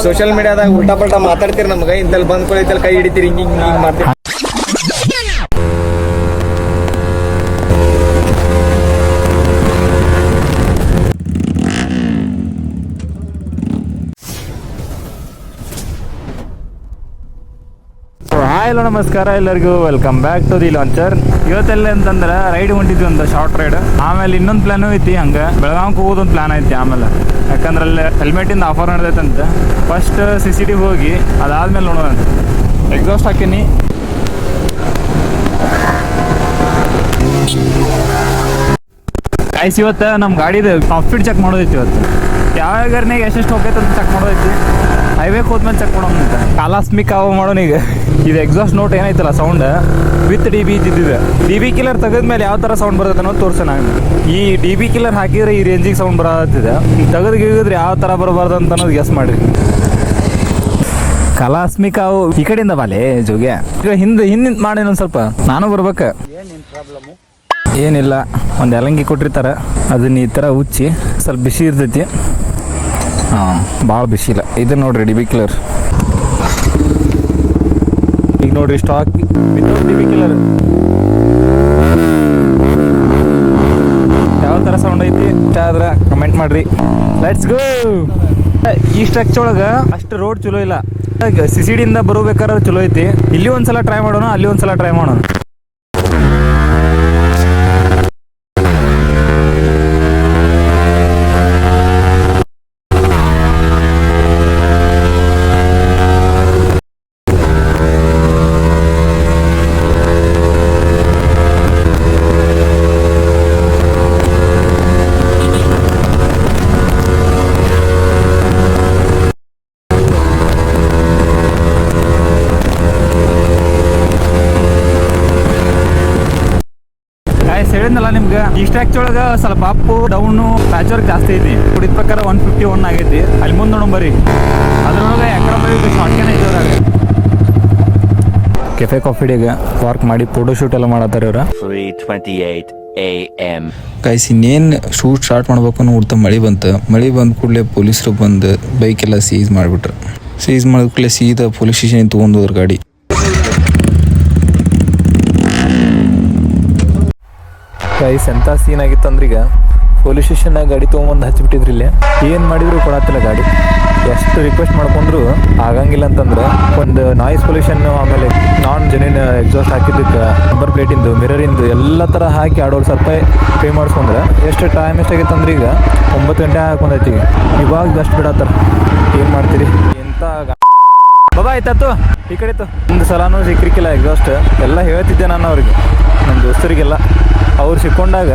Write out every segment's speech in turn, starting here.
Social ಮೀಡಿಯಾದಾಗ ಉಲ್ಟಾ ಪಲ್ಟಾ ಮಾತಾಡ್ತೀರಿ ನಮ್ಗೆ ಇಂತಲ್ಲಿ ಬಂದ್ ಕೊಳಿತಲ್ಲಿ ಕೈ ಹಿಡಿತೀರಿ ಹಿಂಗ್ ಮಾಡ್ತೀರಿ. ಹಲೋ ನಮಸ್ಕಾರ ಎಲ್ಲರಿಗೂ, welcome back to the launcher. ಇವತ್ತೆಲ್ಲ ಅಂತಂದ್ರೆ ರೈಡ್ ಹೊಂಟಿದ್ವಿ, ಒಂದು ಶಾರ್ಟ್ ರೈಡ್. ಆಮೇಲೆ ಇನ್ನೊಂದು ಪ್ಲಾನು ಐತಿ, ಹಂಗೆ ಬೆಳಗಾವಿಗೆ ಹೋಗೋದೊಂದು ಪ್ಲಾನ್ ಐತಿ. ಆಮೇಲೆ ಯಾಕಂದ್ರೆ ಅಲ್ಲಿ ಹೆಲ್ಮೆಟಿಂದ ಆಫರ್ ನಡೆದೈತಂತೆ. ಫಸ್ಟ್ CCTV ಹೋಗಿ ಅದಾದ್ಮೇಲೆ ನೋಡೋಣ. ಎಕ್ಸಾಸ್ಟ್ ಹಾಕೀನಿ. ಗೈಸ್, ಇವತ್ತು ನಮ್ಮ ಗಾಡಿದು ಟಾಪ್ ಸ್ಪೀಡ್ ಚೆಕ್ ಮಾಡೋದೈತಿ. ಇವತ್ತು ಯಾವ ಗಾರಿನಾಗ ಎಷ್ಟೆಷ್ಟು ಹೋಗೈತೆ ಅಂತ ಚೆಕ್ ಮಾಡೋದೈತಿ. ಹೈವೇಗೆ ಹೋದ್ಮೇಲೆ ಚೆಕ್ ಮಾಡೋಣ ಅಂತ ಕಾಲಾಸ್ಮಿಕ್ ಅವ ಮಾಡೋಣ. ಈಗ ಇದು ಎಕ್ಸಾಸ್ಟ್ ನೋಟ್ ಏನೈತಲ್ಲ ಸೌಂಡ್ ವಿತ್ DB ಇದ್ದಿದ್ದಿದೆ. DB ಕಿಲ್ಲರ್ ತೆಗೆದ್ಮೇಲೆ ಯಾವ ಥರ ಸೌಂಡ್ ಬರುತ್ತೆ ಅನ್ನೋದು ತೋರಿಸೋಣ. ಈ DB ಕಿಲ್ಲರ್ ಹಾಕಿದ್ರೆ ಈ ರೇಂಜಿಗೆ ಸೌಂಡ್ ಬರತ್ತಿದೆ. ತೆಗೆದ್ರೆ ಯಾವ ಥರ ಬರಬಾರ್ದು ಅಂತ ಅನ್ನೋದು ಗೆಸ್ ಮಾಡಿ. ಕಲಾಸ್ಮಿಕ್ ಅವು ಈ ಕಡೆಯಿಂದ ಬಾಲೆ ಜೋಗ್ಯ. ಈಗ ಹಿಂದೆ ಮಾಡಿ ಒಂದು ಸ್ವಲ್ಪ ನಾನು ಬರ್ಬೇಕು. ಏನಿಲ್ಲ, ಒಂದು ಯಲಂಗಿ ಕೊಟ್ಟಿರ್ತಾರೆ, ಅದನ್ನ ಈ ಥರ ಉಚ್ಚಿ ಸ್ವಲ್ಪ ಬಿಸಿ ಇರ್ತೈತಿ. ಹಾಂ, ಭಾಳ ಬಿಸಿ ಇಲ್ಲ. ಇದು ನೋಡ್ರಿ DB ಕಿಲ್ಲರ್. ಈಗ ನೋಡ್ರಿ ಸ್ಟಾಕ್ ವಿತೌಟ್ DB ಕಿಲ್ಲರ್ ಯಾವ ಥರ ಸೌಂಡ್ ಐತಿ ಇಷ್ಟ ಆದ್ರೆ ಕಮೆಂಟ್ ಮಾಡ್ರಿ. Let's go. ಈ ಸ್ಟ್ರಕ್ಚರ್ ಒಳಗೆ ಅಷ್ಟು ರೋಡ್ ಚಲೋ ಇಲ್ಲ. CCTVಯಿಂದ ಬರಬೇಕಾದ್ರೆ ಚಲೋ ಐತಿ. ಇಲ್ಲಿ ಒಂದ್ಸಲ ಟ್ರೈ ಮಾಡೋಣ, ಅಲ್ಲಿ ಒಂದ್ಸಲ ಟ್ರೈ ಮಾಡೋಣ. ಹೇಳಿದ್ನಲ್ಲ ನಿಮ್ಗೆ, ಈ ಸ್ಟ್ಯಾಕ್ಚ್ ಒಳಗೆ ಸ್ವಲ್ಪ ಅಪ್ಪು ಡೌನು ಪ್ಯಾಚ್ ವರ್ಕ್ ಜಾಸ್ತಿ ಐತಿ. ಕುಡಿದ ಪ್ರಕಾರ 151 ಆಗೈತಿ. ಅಲ್ಲಿ ಮುಂದೆ ನೋಡೋಣ ಬರ್ರಿ. ಅದ್ರೊಳಗೆ ಎಕರೆ ಶಾರ್ಟ್ಕೇನ್ ಐತಿ. ಕೆಫೆ ಕಾಫಿ ಡೇಗೆ ಪಾರ್ಕ್ ಮಾಡಿ ಫೋಟೋ ಶೂಟ್ ಎಲ್ಲ ಮಾಡತ್ತಾರ ಇವ್ರ. 3:28 AM. ಗೈಸ್, ಇನ್ನೇನು ಶೂಟ್ ಸ್ಟಾರ್ಟ್ ಮಾಡ್ಬೇಕು ಅನ್ನೋ ಮಳೆ ಬಂತು. ಮಳೆ ಬಂದ ಕೂಡಲೇ ಪೊಲೀಸರು ಬಂದು ಬೈಕ್ ಎಲ್ಲ ಸೀಸ್ ಮಾಡಿಬಿಟ್ರು. ಸೀಸ್ ಮಾಡಿದ ಕೂಡಲೇ ಸೀದಾ ಪೊಲೀಸ್ ಸ್ಟೇಷನ್ ತೊಗೊಂಡೋದ್ರ ಗಾಡಿ. ಗೈಸ್, ಎಂಥ ಸೀನ್ ಆಗಿತ್ತು ಅಂದ್ರೆ, ಈಗ ಪೊಲೀಸ್ ಸ್ಟೇಷನ್ನಾಗ ಗಾಡಿ ತೊಗೊಂಬಂದು ಹಚ್ಚಿಬಿಟ್ಟಿದ್ರಿ. ಇಲ್ಲಿ ಏನು ಮಾಡಿದ್ರು ಕೊಡತ್ತಿಲ್ಲ ಗಾಡಿ. ಎಷ್ಟು ರಿಕ್ವೆಸ್ಟ್ ಮಾಡ್ಕೊಂಡ್ರು ಆಗಂಗಿಲ್ಲ ಅಂತಂದ್ರೆ ಒಂದು ನಾಯ್ಸ್ ಪೊಲ್ಯೂಷನ್, ಆಮೇಲೆ ನಾನ್ ಜೆನ್ಯೂನ್ ಎಕ್ಸಾಸ್ಟ್ ಹಾಕಿದ್ದಕ್ಕೆ ನಂಬರ್ ಪ್ಲೇಟಿಂದು, ಮಿರರಿಂದು ಎಲ್ಲ ಥರ ಹಾಕಿ 2,500 ರೂಪಾಯಿ ಪೇ ಮಾಡಿಸ್ಕೊಂಡ್ರೆ ಎಷ್ಟು ಟೈಮ್ ಎಷ್ಟಾಗಿತ್ತು ಅಂದ್ರೆ ಈಗ 9 ಗಂಟೆ ಹಾಕೊಂಡೈತಿ. ಇವಾಗ ಜಸ್ಟ್ ಬಿಡತ್ತಾರ. ಏನು ಮಾಡ್ತೀರಿ? ಎಂಥ ಬಾಬಾ ಆಯ್ತಾಯ್ತು. ಈ ಕಡೆ ಇತ್ತು ಒಂದು ಸಲನೂ ಸಿಕ್ಕಿರ್ಕಿಲ್ಲ ಎಕ್ಸಾಸ್ಟ್. ಎಲ್ಲ ಹೇಳ್ತಿದ್ದೆ ನಾನು ಅವ್ರಿಗೆ, ನನ್ನ ದೋಸ್ತರಿಗೆಲ್ಲ. ಅವ್ರು ಸಿಕ್ಕೊಂಡಾಗ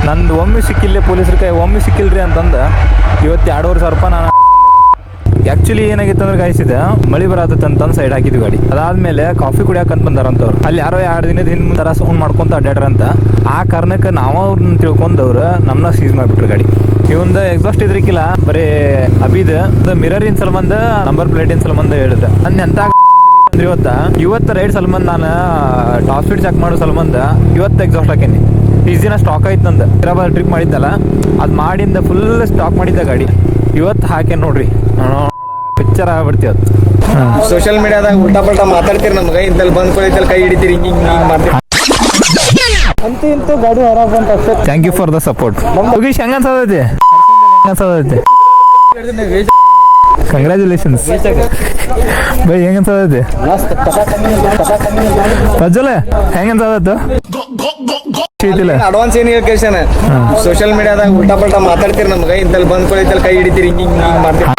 ನಂದು ಒಮ್ಮೆ ಸಿಕ್ಕಿಲ್ಲ, ಪೊಲೀಸ್ರ ಕೈ ಒಮ್ಮೆ ಸಿಕ್ಕಿಲ್ರಿ ಅಂತಂದು ಇವತ್ತು 2,500 ರೂಪಾಯಿ ನಾನು ಆ್ಯಕ್ಚುಲಿ ಏನಾಗಿತ್ತು ಅಂದ್ರೆ ಗಾಯಿಸಿದೆ, ಮಳೆ ಬರತ್ತೆ ಅಂತಂದು ಸೈಡ್ ಹಾಕಿದ್ವಿ ಗಾಡಿ. ಅದಾದ್ಮೇಲೆ ಕಾಫಿ ಕುಡಿಯಾಕಂತ ಬಂದಾರಂತವ್ರು. ಅಲ್ಲಿ ಯಾರೋ 2 ದಿನದ ಹಿಂದೆ ಥರ ಸೌಂಡ್ ಮಾಡ್ಕೊಂತ ಅಡ್ಡಾಡ್ರಂತ. ಆ ಕಾರಣಕ್ಕೆ ನಾವು ಅವ್ರನ್ನ ತಿಳ್ಕೊಂಡವ್ರು ನಮ್ಮನ್ನ ಸೀಸ್ ಮಾಡಿಬಿಟ್ರು ಗಾಡಿ. ಇವಂದು ಎಕ್ಸಾಸ್ಟ್ ಇದ್ರಿಕಿಲ್ಲ, ಬರೀ ಅಭಿದ ಮಿರರಿನ ಸಲಮಂದ, ನಂಬರ್ ಪ್ಲೇಟಿನ ಸಲಮಂದ ಹೇಳಿದೆ. ನನ್ನ ಎಂತ ಇವತ್ತು ರೈಡ್ ಸಲ್ಮಂದ್ ನಾನು ಟಾಪ್ ಸ್ಪೀಡ್ ಚೆಕ್ ಮಾಡೋ ಸಲ್ಮಂದ ಇವತ್ತು ಎಕ್ಸಾಸ್ಟ್ ಹಾಕೇನಿ. ಇಷ್ಟು ದಿನ ಸ್ಟಾಕ್ ಆಯ್ತು ನಂದು. ಹೈದರಾಬಾದ್ ಟ್ರಿಪ್ ಮಾಡಿದ್ದಲ್ಲ, ಅದು ಮಾಡಿಂದ ಫುಲ್ ಸ್ಟಾಕ್ ಮಾಡಿದ್ದ ಗಾಡಿ. ಇವತ್ತು ಹಾಕೇನಿ ನೋಡ್ರಿ, ಪಿಕ್ಚರ್ ಆಗ್ಬಿಡ್ತೀವಿ. ಸೋಷಿಯಲ್ ಮೀಡಿಯಾದಾಗ ಉಲ್ಟಾ ಪಲ್ಟಾ ಮಾತಾಡ್ತೀರಿ ನಮ್ಗೆ ಇಂತಲ್ಲಿ ಬಂದ್ ಕೊಳಿತಲ್ಲಿ ಕೈ ಹಿಡಿತೀರಿ ಹಿಂಗ್ ಮಾಡ್ತೀರಿ. ಅಂತೂ ಇಂತೂ ಗಾಡಿ ಹೊರಗೆ ಬಂತ ಅಷ್ಟೇ. Thank you for the support. Yogish, ಹೆಂಗ ಅನ್ಸದೈತಿ? Congratulations by. ಹೆಂಗ ಅನ್ಸದೈತಿ ಪ್ರಜ್ವಲ? ಹೆಂಗ ಅನ್ಸದತ್ತು? ಅಡ್ವಾನ್ಸ್ ಏನ್ ಹೇಳ್ಕೇಶನ್ ಸೋಷಿಯಲ್ ಮೀಡಿಯಾದಾಗ ಉಲ್ಟಾ ಪಲ್ಟಾ ಮಾತಾಡ್ತೀರಿ ನಮ್ಗೆ ಇಂತಲ್ಲಿ ಬಂದ್ ಕೊಳಿತಲ್ಲಿ ಕೈ ಹಿಡಿತೀರಿ ಹಿಂಗ್ ಮಾಡ್ತೀರಿ.